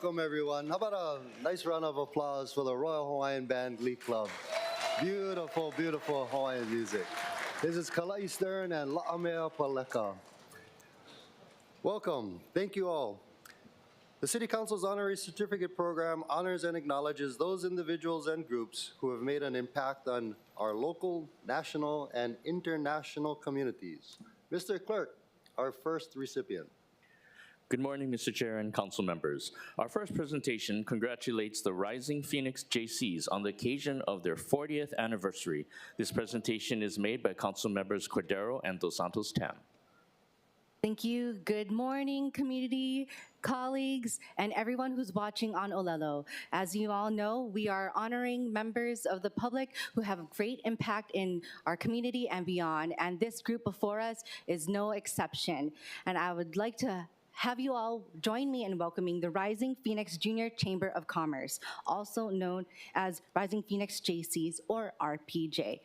welcome everyone. How about a nice round of applause for the Royal Hawaiian Band Glee Club? Beautiful, beautiful Hawaiian music. This is Kalai Stern and La'amea Paleka. Welcome. Thank you all. The City Council's Honorary Certificate Program honors and acknowledges those individuals and groups who have made an impact on our local, national, and international communities. Mr. Clerk, our first recipient. Good morning, Mr. Chair and council members. Our first presentation congratulates the Rising Phoenix JCs on the occasion of their 40th anniversary. This presentation is made by council members Cordero and Dos Santos Tam. Thank you. Good morning, community, colleagues, and everyone who's watching on Olelo. As you all know, we are honoring members of the public who have a great impact in our community and beyond, and this group before us is no exception. And I would like to have you all join me in welcoming the Rising Phoenix Junior Chamber of Commerce, also known as Rising Phoenix JCs or RPJ.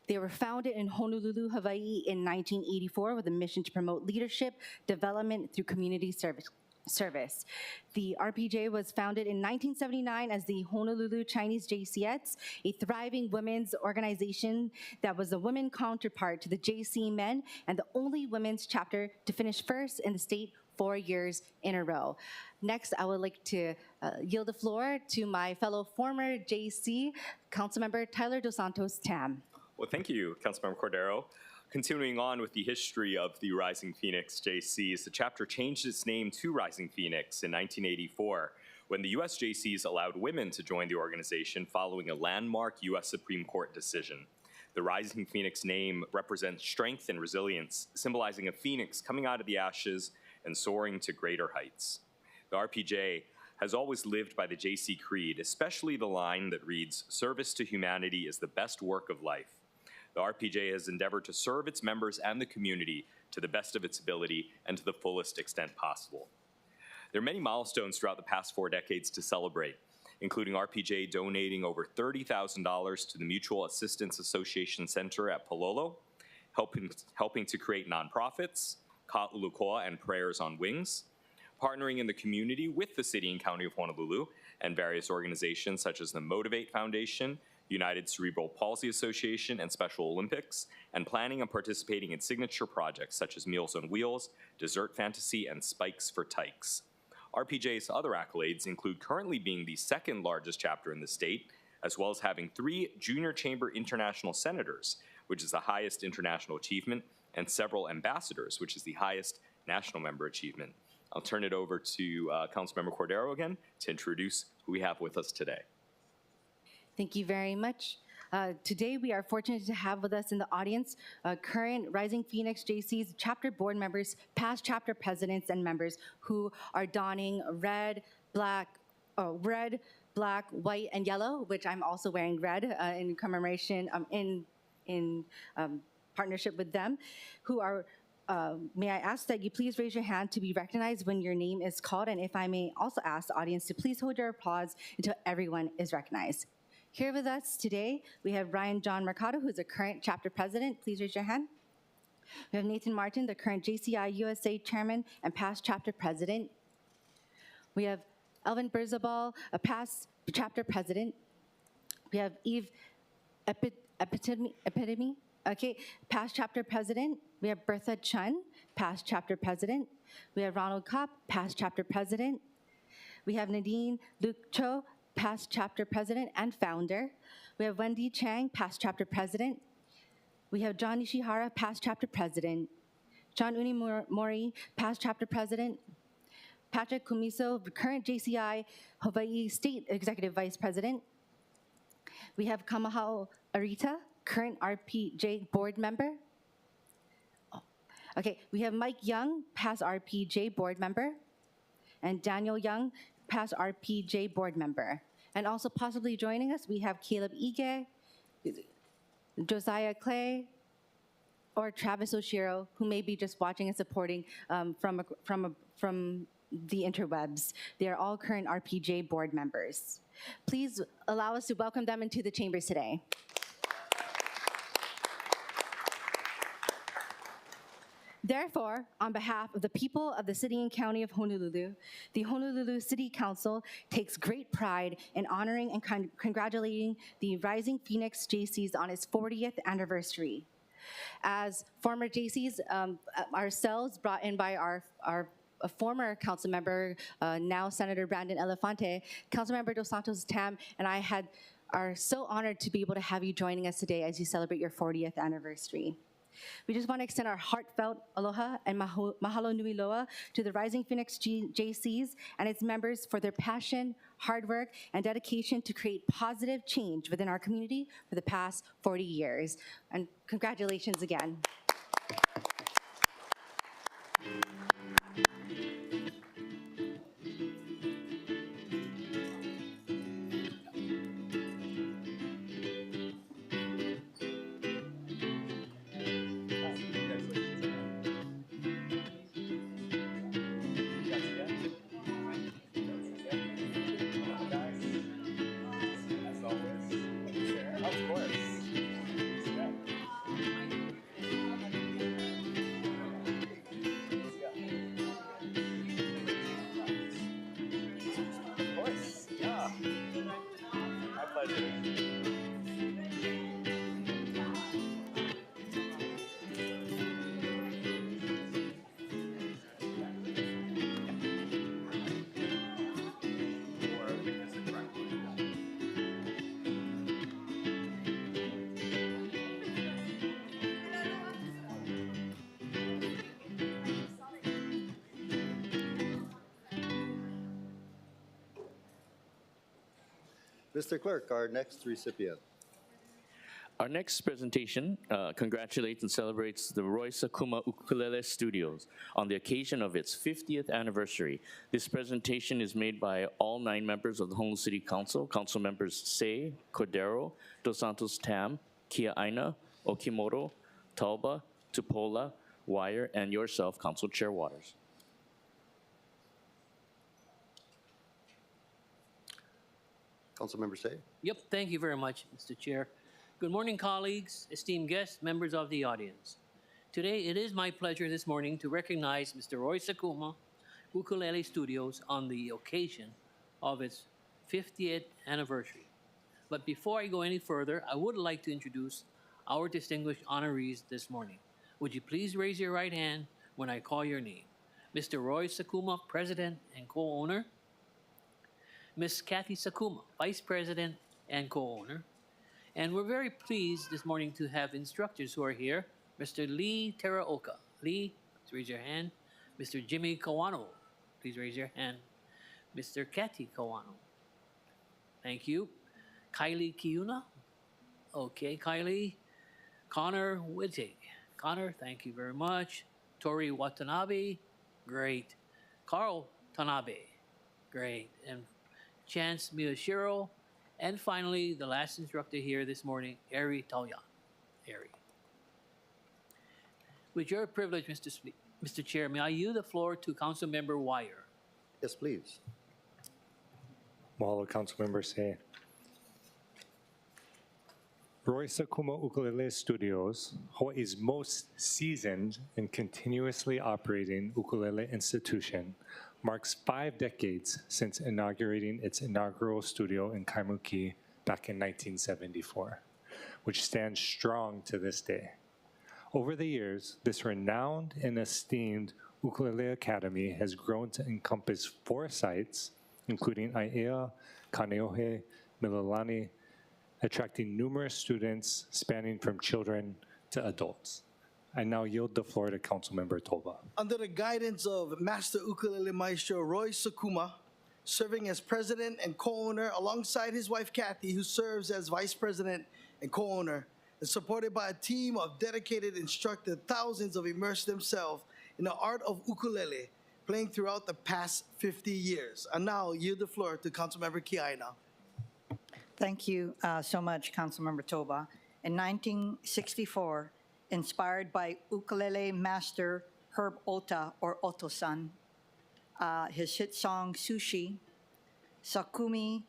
They were founded in Honolulu, Hawaii in 1984 with a mission to promote leadership development through community service. The RPJ was founded in 1979 as the Honolulu Chinese JCettes, a thriving women's organization that was a women counterpart to the JC Men and the only women's chapter to finish first in the state 4 years in a row. Next, I would like to yield the floor to my fellow former JC, Councilmember Tyler Dos Santos Tam. Well, thank you, Councilmember Cordero. Continuing on with the history of the Rising Phoenix JCs, the chapter changed its name to Rising Phoenix in 1984 when the U.S. JCs allowed women to join the organization following a landmark U.S. Supreme Court decision. The Rising Phoenix name represents strength and resilience, symbolizing a phoenix coming out of the ashes and soaring to greater heights. The RPJ has always lived by the JC Creed, especially the line that reads, "Service to humanity is the best work of life." The RPJ has endeavored to serve its members and the community to the best of its ability and to the fullest extent possible. There are many milestones throughout the past 4 decades to celebrate, including RPJ donating over $30,000 to the Mutual Assistance Association Center at Palolo, helping to create nonprofits, Ka'ulukoa and Prayers on Wings, partnering in the community with the City and County of Honolulu and various organizations such as the Motivate Foundation, United Cerebral Palsy Association, and Special Olympics, and planning and participating in signature projects such as Meals on Wheels, Dessert Fantasy, and Spikes for Tykes. RPJ's other accolades include currently being the 2nd largest chapter in the state, as well as having 3 Junior Chamber International Senators, which is the highest international achievement, and several ambassadors, which is the highest national member achievement. I'll turn it over to Councilmember Cordero again to introduce who we have with us today. Thank you very much. Today we are fortunate to have with us in the audience current Rising Phoenix JC's chapter board members, past chapter presidents and members who are donning red, black, white, and yellow, which I'm also wearing red in commemoration in partnership with them, who are, may I ask that you please raise your hand to be recognized when your name is called, and if I may also ask the audience to please hold your applause until everyone is recognized. Here with us today, we have Ryan John Mercado, who's a current chapter president. Please raise your hand. We have Nathan Martin, the current JCI USA chairman and past chapter president. We have Elvin Berzabal, a past chapter president. We have Eve Epitome, okay, past chapter president. We have Bertha Chun, past chapter president. We have Ronald Kopp, past chapter president. We have Nadine Luke Cho, past chapter president and founder. We have Wendy Chang, past chapter president. We have John Nishihara, past chapter president. John Unimori, past chapter president. Patrick Kumiso, current JCI Hawaii State Executive Vice President. We have Kamahao Arita, current RPJ board member. Okay, we have Mike Young, past RPJ board member. And Daniel Young, past RPJ board member. And also possibly joining us, we have Caleb Ige, Josiah Clay, or Travis Oshiro, who may be just watching and supporting from the interwebs. They are all current RPJ board members. Please allow us to welcome them into the chambers today. Therefore, on behalf of the people of the City and County of Honolulu, the Honolulu City Council takes great pride in honoring and congratulating the Rising Phoenix JCs on its 40th anniversary. As former JCs, ourselves brought in by our a former council member, now Senator Brandon Elefante, Councilmember Dos Santos Tam, and I are so honored to be able to have you joining us today as you celebrate your 40th anniversary. We just want to extend our heartfelt aloha and mahalo nui loa to the Rising Phoenix JCs and its members for their passion, hard work, and dedication to create positive change within our community for the past 40 years. And congratulations again. Mr. Clerk, our next recipient. Our next presentation congratulates and celebrates the Roy Sakuma Ukulele Studios on the occasion of its 50th anniversary. This presentation is made by all 9 members of the Honolulu City Council, Council Members Say, Cordero, Dos Santos Tam, Kia Aina, Okimoto, Talba, Tupola, Wire, and yourself, Council Chair Waters. Councilmember Say. Yep, thank you very much, Mr. Chair. Good morning, colleagues, esteemed guests, members of the audience. Today, it is my pleasure this morning to recognize Mr. Roy Sakuma Ukulele Studios on the occasion of its 50th anniversary. But before I go any further, I would like to introduce our distinguished honorees this morning. Would you please raise your right hand when I call your name? Mr. Roy Sakuma, President and co-owner. Ms. Kathy Sakuma, Vice President and co-owner. And we're very pleased this morning to have instructors who are here. Mr. Lee Teraoka. Lee, please raise your hand. Mr. Jimmy Kawano, please raise your hand. Mr. Kathy Kawano. Thank you. Kylie Kiuna. Okay, Kylie. Connor Wittig. Connor, thank you very much. Tori Watanabe. Great. Carl Tanabe. Great. And Chance Miyashiro, and finally, the last instructor here this morning, Eri Talyan. Eri. With your privilege, Mr. Chair, may I yield the floor to Councilmember Wire. Yes, please. Mahalo, Councilmember Say. Roy Sakuma Ukulele Studios, Hawaii's most seasoned and continuously operating ukulele institution, marks 5 decades since inaugurating its inaugural studio in Kaimuki back in 1974, which stands strong to this day. Over the years, this renowned and esteemed Ukulele Academy has grown to encompass 4 sites, including Aiea, Kaneohe, Mililani, attracting numerous students spanning from children to adults. I now yield the floor to Councilmember Toba. Under the guidance of Master Ukulele Maestro Roy Sakuma, serving as president and co-owner alongside his wife Kathy, who serves as vice president and co-owner, and supported by a team of dedicated instructors, thousands have immersed themselves in the art of ukulele, playing throughout the past 50 years. And now yield the floor to Councilmember Kiaina. Thank you so much, Councilmember Toba. In 1964, inspired by ukulele master Herb Ota, or Oto-san, his hit song Sushi, Sakumi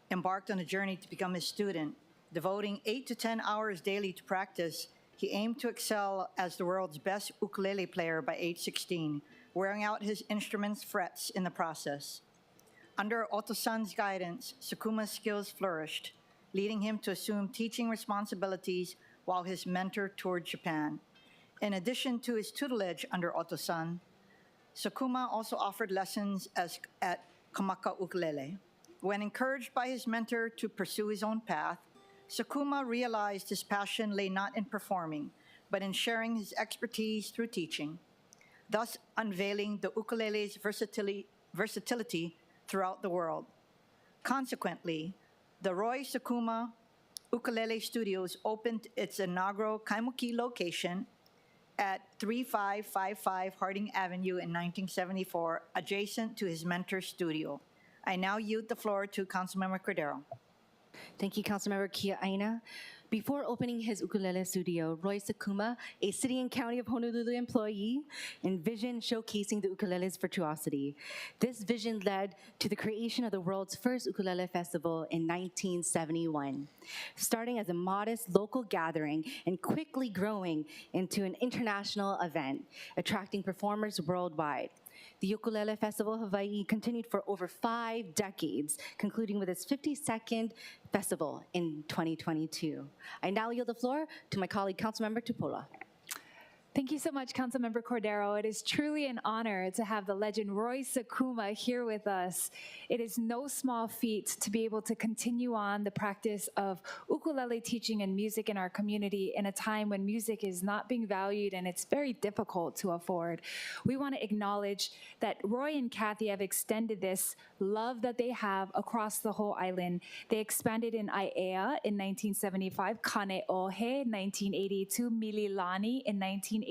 embarked on a journey to become his student, devoting 8 to 10 hours daily to practice He aimed to excel as the world's best ukulele player by age 16, wearing out his instrument's frets in the process. Under Oto-san's guidance, Sakuma's skills flourished, leading him to assume teaching responsibilities while his mentor toured Japan. In addition to his tutelage under Oto-san, Sakuma also offered lessons at Kamaka Ukulele. When encouraged by his mentor to pursue his own path, Sakuma realized his passion lay not in performing, but in sharing his expertise through teaching, thus unveiling the ukulele's versatility throughout the world. Consequently, the Roy Sakuma Ukulele Studios opened its inaugural Kaimuki location at 3555 Harding Avenue in 1974, adjacent to his mentor's studio. I now yield the floor to Councilmember Cordero. Thank you, Councilmember Kia Aina. Before opening his ukulele studio, Roy Sakuma, a City and County of Honolulu employee, envisioned showcasing the ukulele's virtuosity. This vision led to the creation of the world's first ukulele festival in 1971, starting as a modest local gathering and quickly growing into an international event, attracting performers worldwide. The Ukulele Festival of Hawaii continued for over 5 decades, concluding with its 52nd festival in 2022. I now yield the floor to my colleague, Councilmember Tupola. Thank you so much, Councilmember Cordero. It is truly an honor to have the legend Roy Sakuma here with us. It is no small feat to be able to continue on the practice of ukulele teaching and music in our community in a time when music is not being valued and it's very difficult to afford. We want to acknowledge that Roy and Kathy have extended this love that they have across the whole island. They expanded in Aiea in 1975, Kaneohe 1982, Mililani in 1986,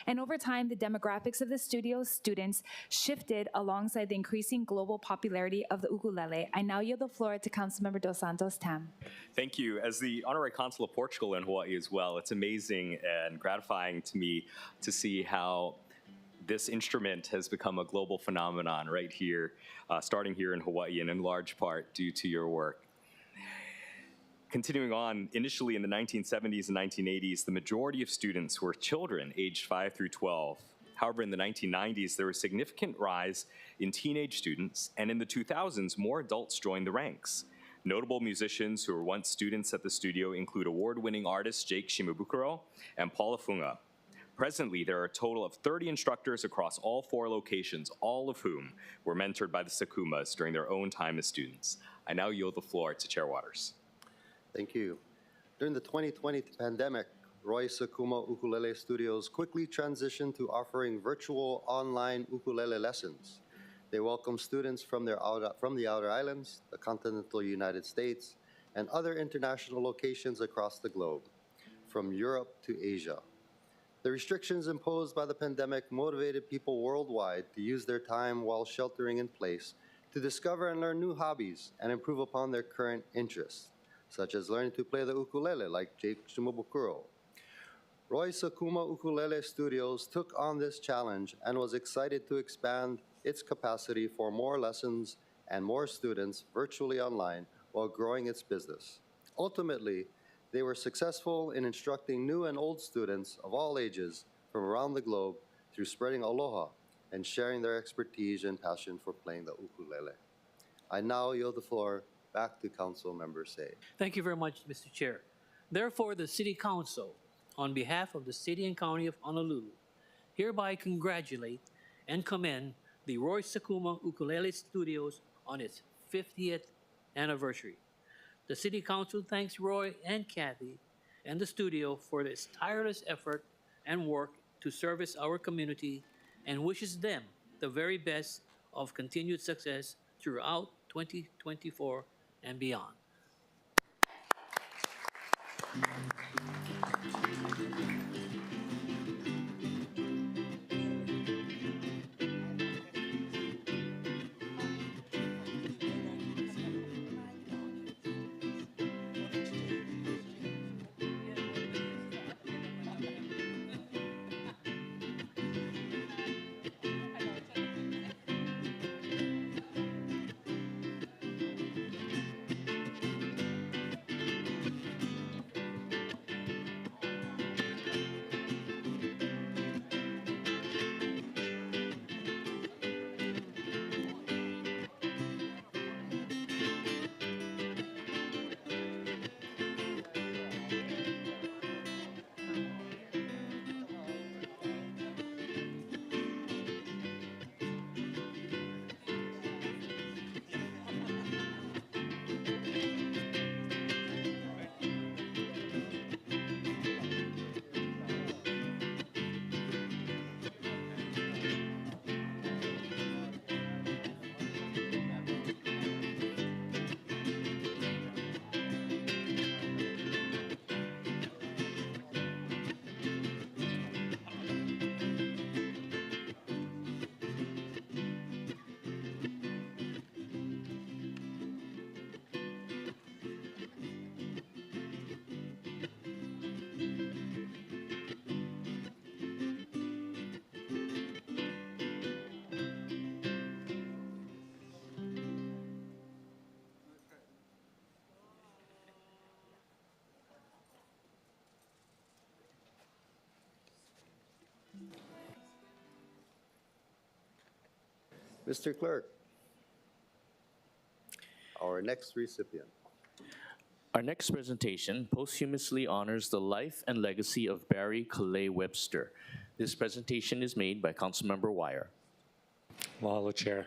and over time, the demographics of the studio's students shifted alongside the increasing global popularity of the ukulele. I now yield the floor to Councilmember Dos Santos Tam. Thank you. As the Honorary Consul of Portugal in Hawaii as well, it's amazing and gratifying to me to see how this instrument has become a global phenomenon right here, starting here in Hawaii, and in large part due to your work. Continuing on, initially in the 1970s and 1980s, the majority of students were children aged 5 through 12. However, in the 1990s, there was a significant rise in teenage students, and in the 2000s, more adults joined the ranks. Notable musicians who were once students at the studio include award-winning artists Jake Shimabukuro and Paula Funga. Presently, there are a total of 30 instructors across all 4 locations, all of whom were mentored by the Sakumas during their own time as students. I now yield the floor to Chair Waters. Thank you. During the 2020 pandemic, Roy Sakuma Ukulele Studios quickly transitioned to offering virtual online ukulele lessons. They welcome students from the outer islands, the continental United States, and other international locations across the globe, from Europe to Asia. The restrictions imposed by the pandemic motivated people worldwide to use their time while sheltering in place to discover and learn new hobbies and improve upon their current interests, such as learning to play the ukulele like Jake Shimabukuro. Roy Sakuma Ukulele Studios took on this challenge and was excited to expand its capacity for more lessons and more students virtually online while growing its business. Ultimately, they were successful in instructing new and old students of all ages from around the globe through spreading aloha and sharing their expertise and passion for playing the ukulele. I now yield the floor back to Council Member Say. Thank you very much, Mr. Chair. Therefore, the City Council, on behalf of the City and County of Honolulu, hereby congratulate and commend the Roy Sakuma Ukulele Studios on its 50th anniversary. The City Council thanks Roy and Kathy and the studio for this tireless effort and work to service our community and wishes them the very best of continued success throughout 2024 and beyond. Mr. Clerk, our next recipient. Our next presentation posthumously honors the life and legacy of Barry Calais Webster. This presentation is made by Councilmember Wire. Mahalo, Chair.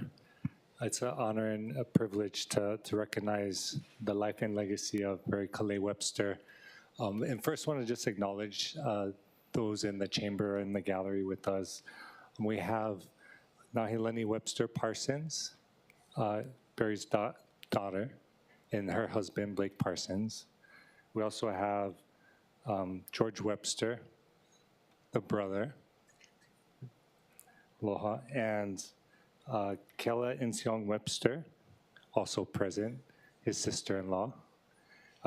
It's an honor and a privilege to recognize the life and legacy of Barry Calais Webster. And first, want to just acknowledge those in the chamber and the gallery with us. We have Nahilani Webster Parsons, Barry's daughter, and her husband, Blake Parsons. We also have George Webster, the brother, Aloha, and Kela Inseong Webster, also present, his sister-in-law.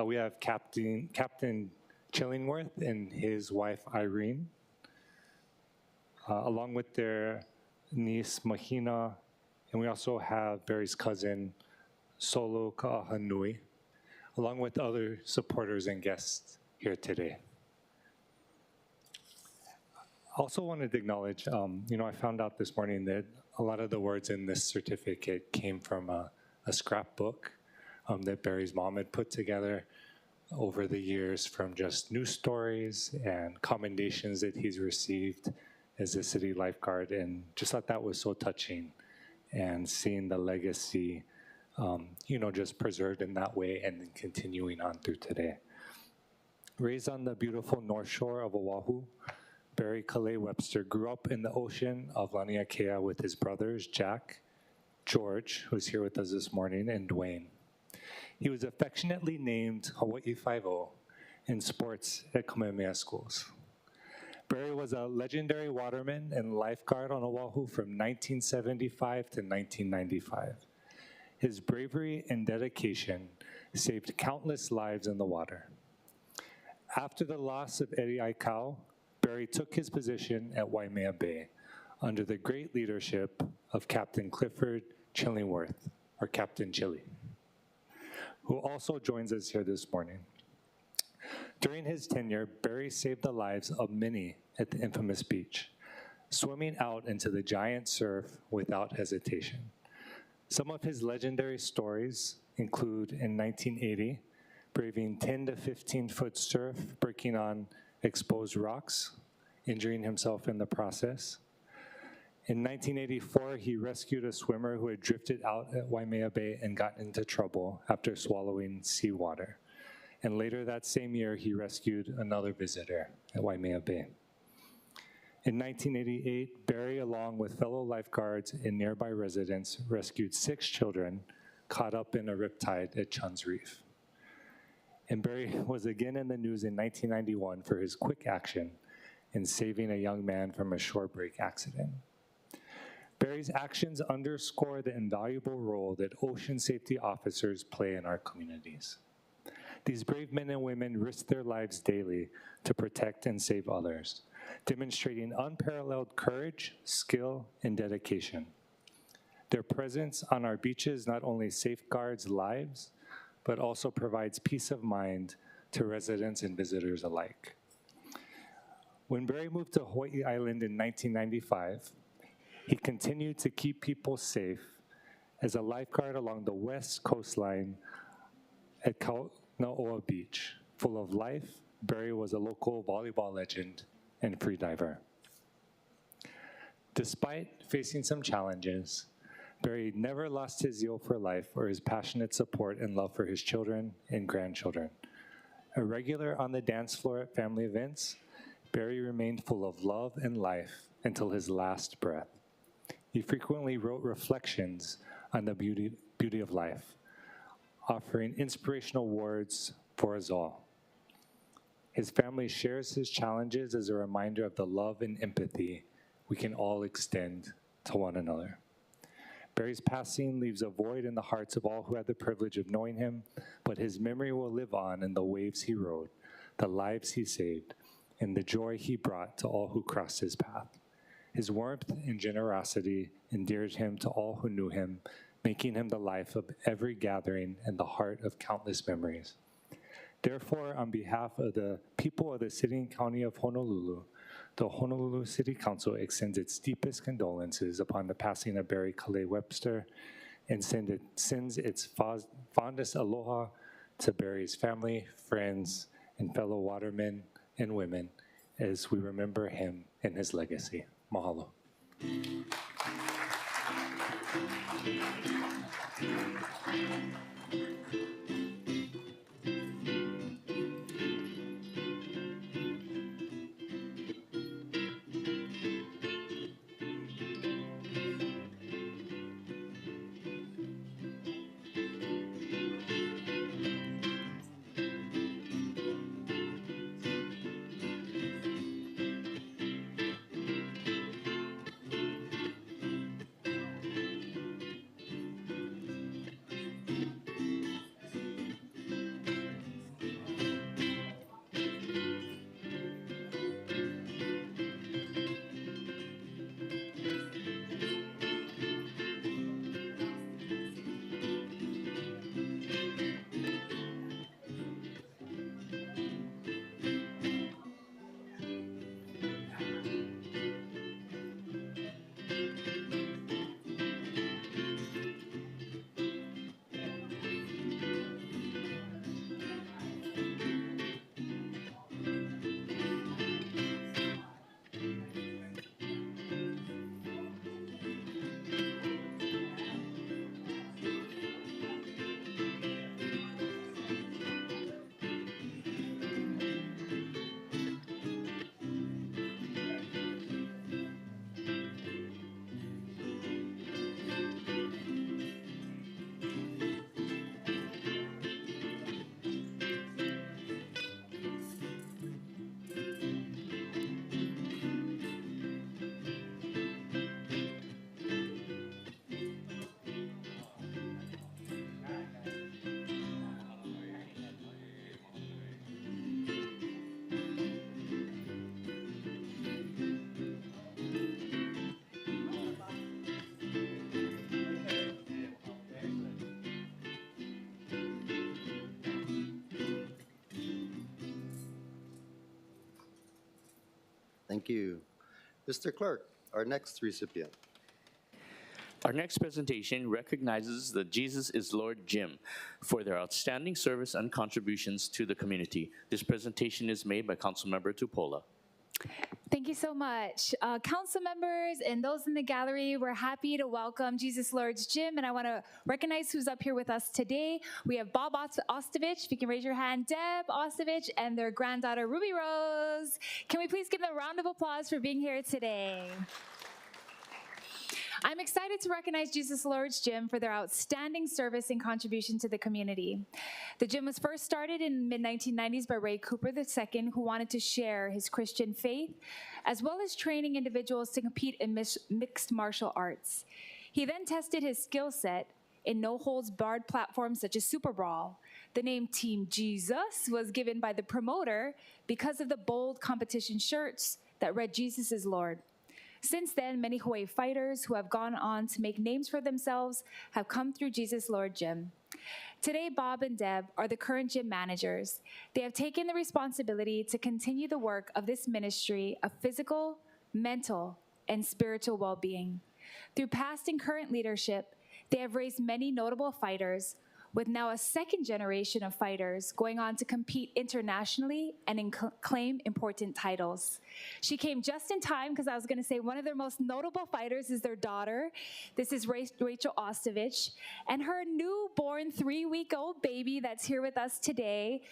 We have Captain Chillingworth and his wife, Irene, along with their niece, Mahina, and we also have Barry's cousin, Solo Ka'ahanui, along with other supporters and guests here today. Also wanted to acknowledge, I found out this morning that a lot of the words in this certificate came from a scrapbook that Barry's mom had put together over the years from just news stories and commendations that he's received as a city lifeguard, and just thought that was so touching, and seeing the legacy, just preserved in that way and then continuing on through today. Raised on the beautiful North Shore of Oahu, Barry Calais Webster grew up in the ocean of Laniakea with his brothers, Jack, George, who's here with us this morning, and Dwayne. He was affectionately named Hawaii 5-0 in sports at Kamehameha schools. Barry was a legendary waterman and lifeguard on Oahu from 1975 to 1995. His bravery and dedication saved countless lives in the water. After the loss of Eddie Aikau, Barry took his position at Waimea Bay under the great leadership of Captain Clifford Chillingworth, or Captain Chili, who also joins us here this morning. During his tenure, Barry saved the lives of many at the infamous beach, swimming out into the giant surf without hesitation. Some of his legendary stories include in 1980, braving 10 to 15-foot surf, breaking on exposed rocks, injuring himself in the process. In 1984, he rescued a swimmer who had drifted out at Waimea Bay and got into trouble after swallowing seawater. And later that same year, he rescued another visitor at Waimea Bay. In 1988, Barry, along with fellow lifeguards and nearby residents, rescued 6 children caught up in a riptide at Chun's Reef. And Barry was again in the news in 1991 for his quick action in saving a young man from a shore break accident. Barry's actions underscore the invaluable role that ocean safety officers play in our communities. These brave men and women risk their lives daily to protect and save others, demonstrating unparalleled courage, skill, and dedication. Their presence on our beaches not only safeguards lives, but also provides peace of mind to residents and visitors alike. When Barry moved to Hawaii Island in 1995, he continued to keep people safe as a lifeguard along the west coastline at Kaunaoa Beach. Full of life, Barry was a local volleyball legend and freediver. Despite facing some challenges, Barry never lost his zeal for life or his passionate support and love for his children and grandchildren. A regular on the dance floor at family events, Barry remained full of love and life until his last breath. He frequently wrote reflections on the beauty of life, offering inspirational words for us all. His family shares his challenges as a reminder of the love and empathy we can all extend to one another. Barry's passing leaves a void in the hearts of all who had the privilege of knowing him, but his memory will live on in the waves he rode, the lives he saved, and the joy he brought to all who crossed his path. His warmth and generosity endeared him to all who knew him, making him the life of every gathering and the heart of countless memories. Therefore, on behalf of the people of the city and county of Honolulu, The Honolulu City Council extends its deepest condolences upon the passing of Barry Calais Webster and sends its fondest aloha to Barry's family, friends, and fellow watermen and women as we remember him and his legacy. Mahalo. Thank you. Mr. Clerk, our next recipient. Our next presentation recognizes the Jesus is Lord Gym for their outstanding service and contributions to the community. This presentation is made by Councilmember Tupola. Thank you so much. Council members and those in the gallery, we're happy to welcome Jesus Lord's Gym, and I want to recognize who's up here with us today. We have Bob Ostovich, if you can raise your hand, Deb Ostovich, and their granddaughter, Ruby Rose. Can we please give them a round of applause for being here today? I'm excited to recognize Jesus Lord's Gym for their outstanding service and contribution to the community. The gym was first started in the mid-1990s by Ray Cooper II, who wanted to share his Christian faith, as well as training individuals to compete in mixed martial arts. He then tested his skill set in no-holds-barred platforms such as Super Brawl. The name Team Jesus was given by the promoter because of the bold competition shirts that read Jesus is Lord. Since then, many Hawaii fighters who have gone on to make names for themselves have come through Jesus Lord Gym. Today, Bob and Deb are the current gym managers. They have taken the responsibility to continue the work of this ministry of physical, mental, and spiritual well-being. Through past and current leadership, they have raised many notable fighters, with now a second generation of fighters going on to compete internationally and claim important titles. She came just in time because I was going to say one of their most notable fighters is their daughter. This is Rachel Ostovich, and her newborn 3-week-old baby that's here with us today.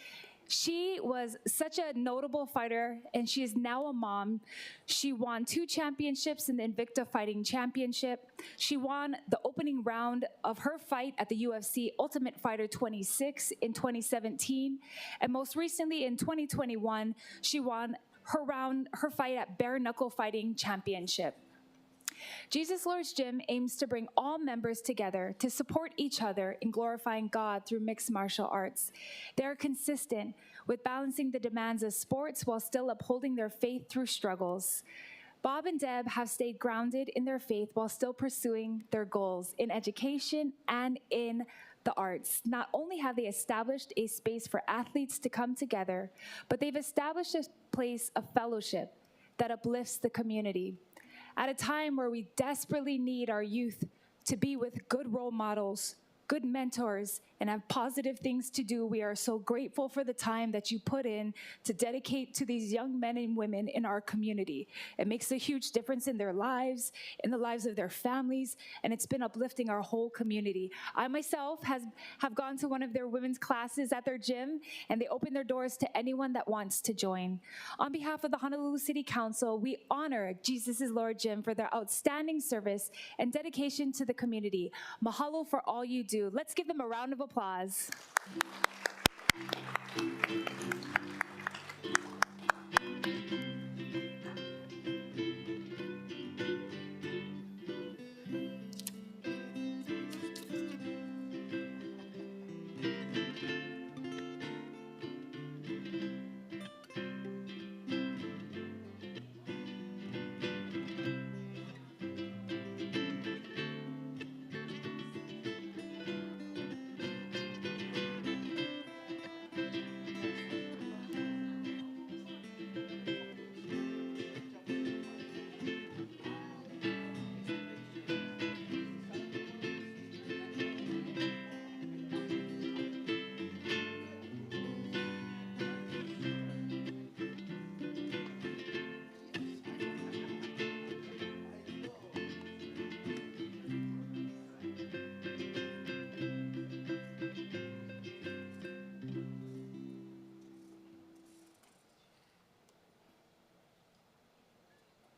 She was such a notable fighter, and she is now a mom. She won 2 championships in the Invicta Fighting Championship. She won the opening round of her fight at the UFC Ultimate Fighter 26 in 2017. And most recently in 2021, she won her fight at Bare Knuckle Fighting Championship. Jesus Lord's Gym aims to bring all members together to support each other in glorifying God through mixed martial arts. They are consistent with balancing the demands of sports while still upholding their faith through struggles. Bob and Deb have stayed grounded in their faith while still pursuing their goals in education and in the arts. Not only have they established a space for athletes to come together, but they've established a place of fellowship that uplifts the community. At a time where we desperately need our youth to be with good role models, good mentors, and have positive things to do, we are so grateful for the time that you put in to dedicate to these young men and women in our community. It makes a huge difference in their lives, in the lives of their families, and it's been uplifting our whole community. I myself have gone to one of their women's classes at their gym, and they open their doors to anyone that wants to join. On behalf of the Honolulu City Council, we honor Jesus is Lord Gym for their outstanding service and dedication to the community. Mahalo for all you do. Let's give them a round of applause.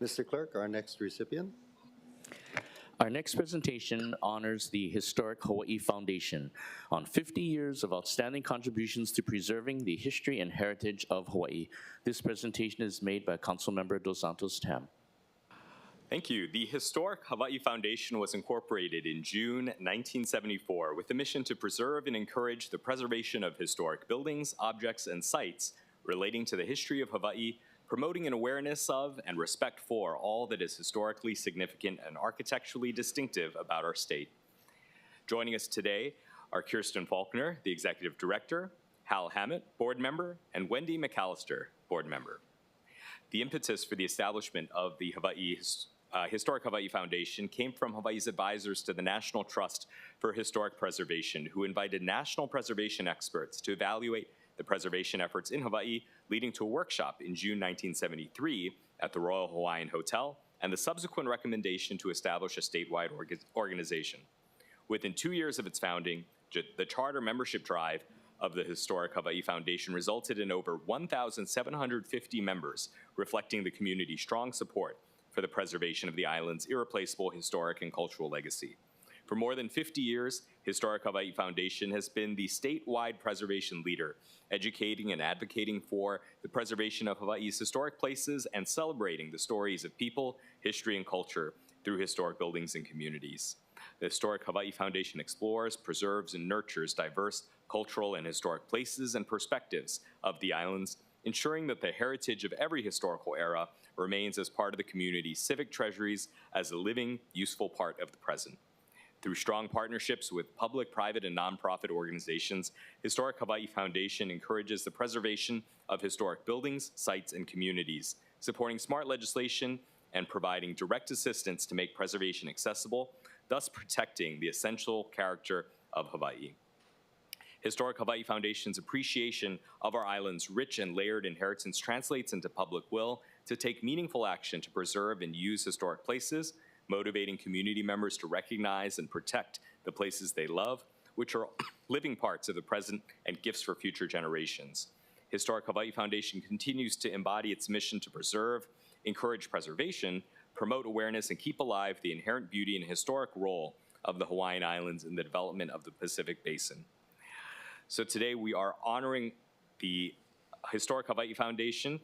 Mr. Clerk, our next recipient. Our next presentation honors the Historic Hawaii Foundation on 50 years of outstanding contributions to preserving the history and heritage of Hawaii. This presentation is made by Councilmember Dos Santos Tam. Thank you. The Historic Hawaii Foundation was incorporated in June 1974 with the mission to preserve and encourage the preservation of historic buildings, objects, and sites relating to the history of Hawaii, promoting an awareness of and respect for all that is historically significant and architecturally distinctive about our state. Joining us today are Kirsten Faulkner, the Executive Director, Hal Hammett, Board Member, and Wendy McAllister, Board Member. The impetus for the establishment of the Historic Hawaii Foundation came from Hawaii's advisors to the National Trust for Historic Preservation, who invited national preservation experts to evaluate the preservation efforts in Hawaii, leading to a workshop in June 1973 at the Royal Hawaiian Hotel, and the subsequent recommendation to establish a statewide organization. Within 2 years of its founding, the charter membership drive of the Historic Hawaii Foundation resulted in over 1,750 members, reflecting the community's strong support for the preservation of the island's irreplaceable historic and cultural legacy. For more than 50 years, Historic Hawaii Foundation has been the statewide preservation leader, educating and advocating for the preservation of Hawaii's historic places and celebrating the stories of people, history, and culture through historic buildings and communities. The Historic Hawaii Foundation explores, preserves, and nurtures diverse cultural and historic places and perspectives of the islands, ensuring that the heritage of every historical era remains as part of the community's civic treasuries as a living, useful part of the present. Through strong partnerships with public, private, and nonprofit organizations, Historic Hawaii Foundation encourages the preservation of historic buildings, sites, and communities, supporting smart legislation and providing direct assistance to make preservation accessible, thus protecting the essential character of Hawaii. Historic Hawaii Foundation's appreciation of our island's rich and layered inheritance translates into public will to take meaningful action to preserve and use historic places, motivating community members to recognize and protect the places they love, which are living parts of the present and gifts for future generations. Historic Hawaii Foundation continues to embody its mission to preserve, encourage preservation, promote awareness, and keep alive the inherent beauty and historic role of the Hawaiian Islands in the development of the Pacific Basin. So today we are honoring the Historic Hawaii Foundation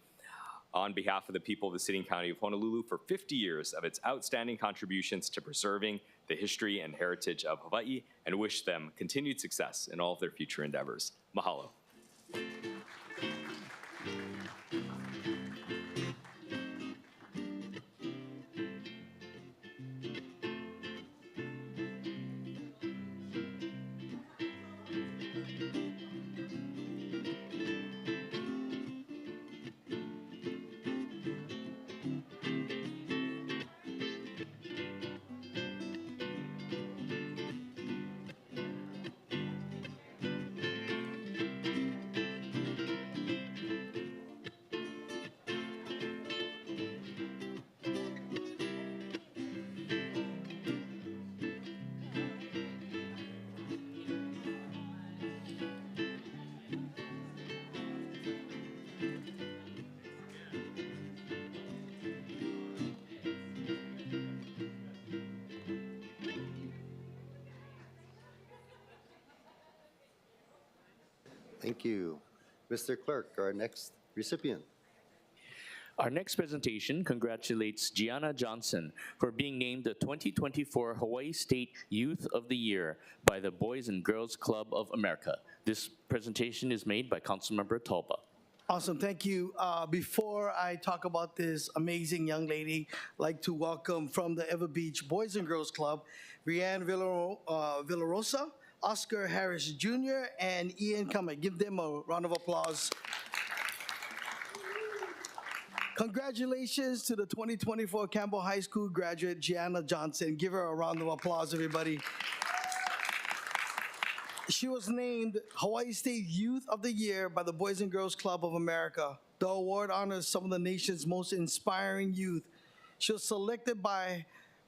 on behalf of the people of the City and County of Honolulu for 50 years of its outstanding contributions to preserving the history and heritage of Hawaii, and wish them continued success in all of their future endeavors. Mahalo. Thank you. Mr. Clerk, our next recipient. Our next presentation congratulates Gianna Johnson for being named the 2024 Hawaii State Youth of the Year by the Boys and Girls Club of America. This presentation is made by Councilmember Talba. Awesome, thank you. Before I talk about this amazing young lady, I'd like to welcome from the Ever Beach Boys and Girls Club, Rianne Villarosa, Oscar Harris Jr., and Ian Cummett. Give them a round of applause. Congratulations to the 2024 Campbell High School graduate, Gianna Johnson. Give her a round of applause, everybody. She was named Hawaii State Youth of the Year by the Boys and Girls Club of America. The award honors some of the nation's most inspiring youth. She was selected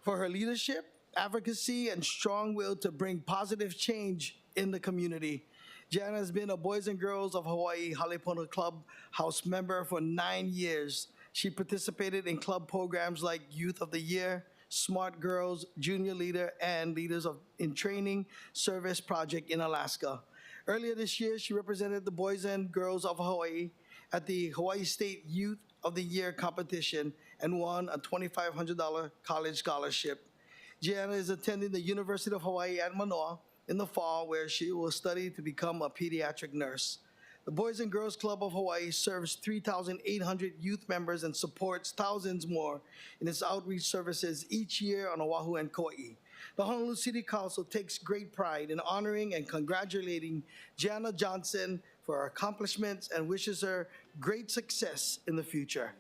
for her leadership, advocacy, and strong will to bring positive change in the community. Gianna has been a Boys and Girls of Hawaii Halepona Club House member for 9 years. She participated in club programs like Youth of the Year, Smart Girls, Junior Leader, and Leaders in Training Service Project in Alaska. Earlier this year, she represented the Boys and Girls of Hawaii at the Hawaii State Youth of the Year competition and won a $2,500 college scholarship. Gianna is attending the University of Hawaii at Manoa in the fall, where she will study to become a pediatric nurse. The Boys and Girls Club of Hawaii serves 3,800 youth members and supports thousands more in its outreach services each year on Oahu and Kauai. The Honolulu City Council takes great pride in honoring and congratulating Gianna Johnson for her accomplishments and wishes her great success in the future.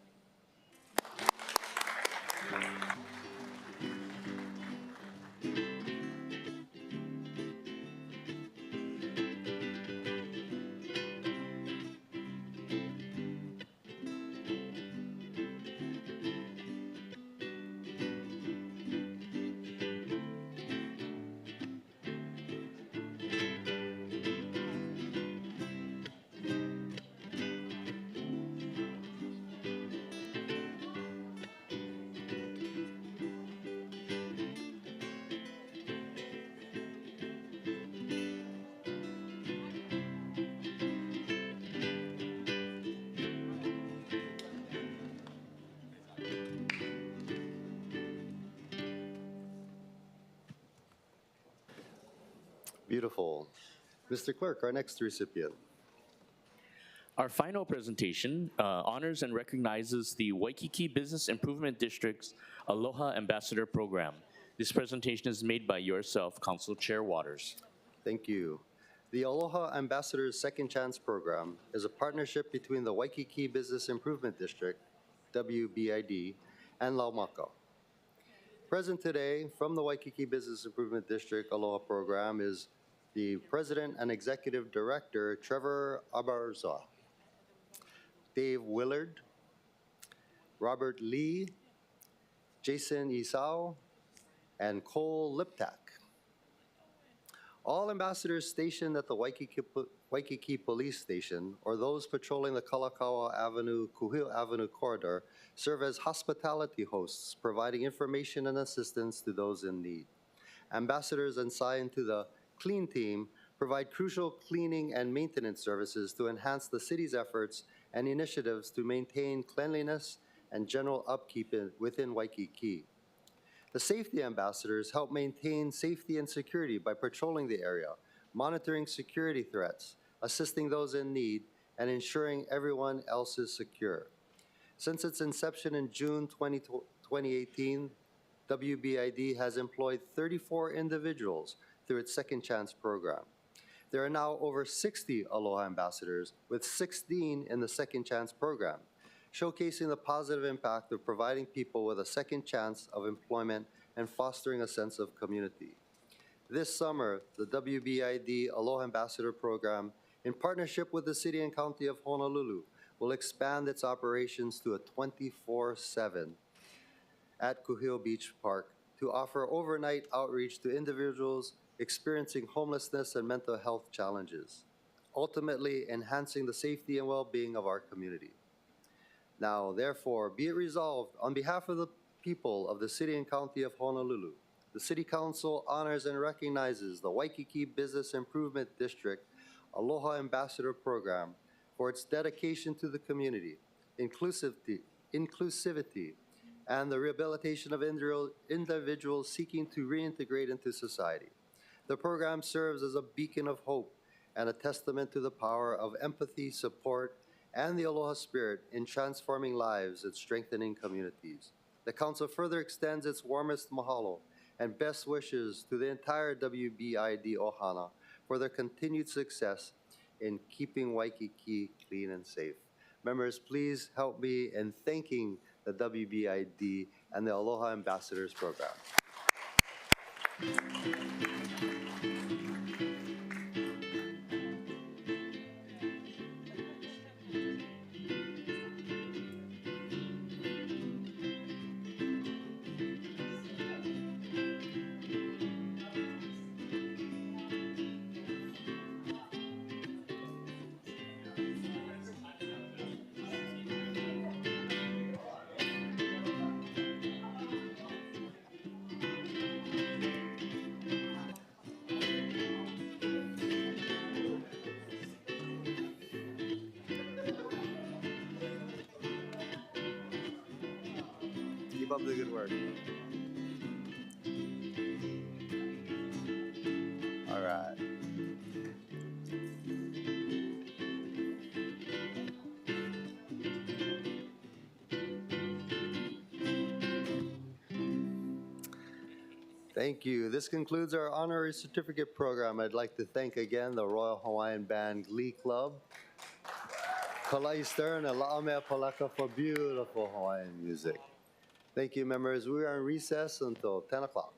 Beautiful. Mr. Clerk, our next recipient. Our final presentation honors and recognizes the Waikiki Business Improvement District's Aloha Ambassador Program. This presentation is made by yourself, Council Chair Waters. Thank you. The Aloha Ambassadors Second Chance Program is a partnership between the Waikiki Business Improvement District, WBID, and Laumaka. Present today from the Waikiki Business Improvement District Aloha Program is the President and Executive Director, Trevor Abarza, Dave Willard, Robert Lee, Jason Isao, and Cole Liptak. All ambassadors stationed at the Waikiki Police Station or those patrolling the Kalakaua Avenue, Kuhio Avenue corridor serve as hospitality hosts, providing information and assistance to those in need. Ambassadors assigned to the Clean Team provide crucial cleaning and maintenance services to enhance the city's efforts and initiatives to maintain cleanliness and general upkeep within Waikiki. The safety ambassadors help maintain safety and security by patrolling the area, monitoring security threats, assisting those in need, and ensuring everyone else is secure. Since its inception in June 2018, WBID has employed 34 individuals through its Second Chance program. There are now over 60 Aloha ambassadors, with 16 in the Second Chance program, showcasing the positive impact of providing people with a second chance of employment and fostering a sense of community. This summer, the WBID Aloha Ambassador Program, in partnership with the City and County of Honolulu, will expand its operations to a 24/7 at Kuhio Beach Park to offer overnight outreach to individuals experiencing homelessness and mental health challenges, ultimately enhancing the safety and well-being of our community. Now, therefore, be it resolved, on behalf of the people of the City and County of Honolulu, the City Council honors and recognizes the Waikiki Business Improvement District Aloha Ambassador Program for its dedication to the community, inclusivity, and the rehabilitation of individuals seeking to reintegrate into society. The program serves as a beacon of hope and a testament to the power of empathy, support, and the Aloha spirit in transforming lives and strengthening communities. The Council further extends its warmest mahalo and best wishes to the entire WBID Ohana for their continued success in keeping Waikiki clean and safe. Members, please help me in thanking the WBID and the Aloha Ambassadors Program. Keep up the good work. All right. Thank you. This concludes our honorary certificate program. I'd like to thank again the Royal Hawaiian Band Glee Club, Kalai Stern, and La'amea Palaka for beautiful Hawaiian music. Thank you, members. We are in recess until 10 o'clock.